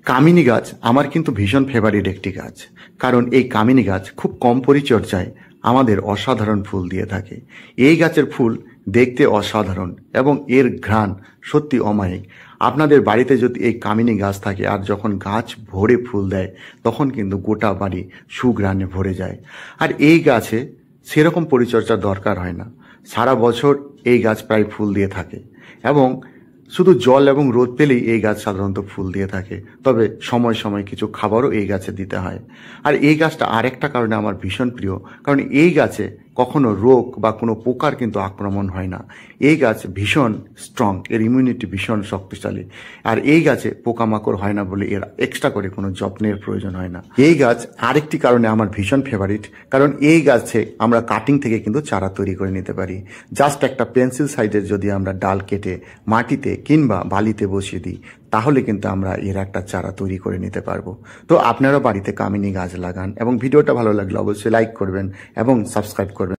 কামিনী গাছ আমার কিন্তু ভীষণ ফেভারিট একটি গাছ। কারণ এই কামিনী গাছ খুব কম পরিচর্যায় আমাদের অসাধারণ ফুল দিয়ে থাকে। এই গাছের ফুল দেখতে অসাধারণ এবং এর ঘ্রাণ সত্যি অমায়িক। আপনাদের বাড়িতে যদি এই কামিনী গাছ থাকে আর যখন গাছ ভরে ফুল দেয় তখন কিন্তু গোটা বাড়ি সুঘ্রাণে ভরে যায়। আর এই গাছে সেরকম পরিচর্যার দরকার হয় না, সারা বছর এই গাছ প্রায় ফুল দিয়ে থাকে এবং শুধু জল এবং রোদ পেলেই এই গাছ সাধারণত ফুল দিয়ে থাকে। তবে সময় সময় কিছু খাবারও এই গাছে দিতে হয়। আর এই গাছটা আরেকটা কারণে আমার ভীষণ প্রিয়, কারণ এই গাছে কখনো রোগ বা কোনো পোকার কিন্তু আক্রমণ হয় না। এই গাছ ভীষণ স্ট্রং, এর ইমিউনিটি ভীষণ শক্তিশালী। আর এই গাছে পোকামাকড় হয় না বলে এর এক্সট্রা করে কোনো যত্নের প্রয়োজন হয় না। এই গাছ আরেকটি কারণে আমার ভীষণ ফেভারিট, কারণ এই গাছে আমরা কাটিং থেকে কিন্তু চারা তৈরি করে নিতে পারি। জাস্ট একটা পেন্সিল সাইজের যদি আমরা ডাল কেটে মাটিতে কিংবা বালিতে বসিয়ে দিই তাহলে কিন্তু আমরা এর একটা চারা তৈরি করে নিতে পারবো। তো আপনারা বাড়িতে কামিনী গাছ লাগান এবং ভিডিওটা ভালো লাগলে অবশ্যই লাইক করবেন এবং সাবস্ক্রাইব করবেন।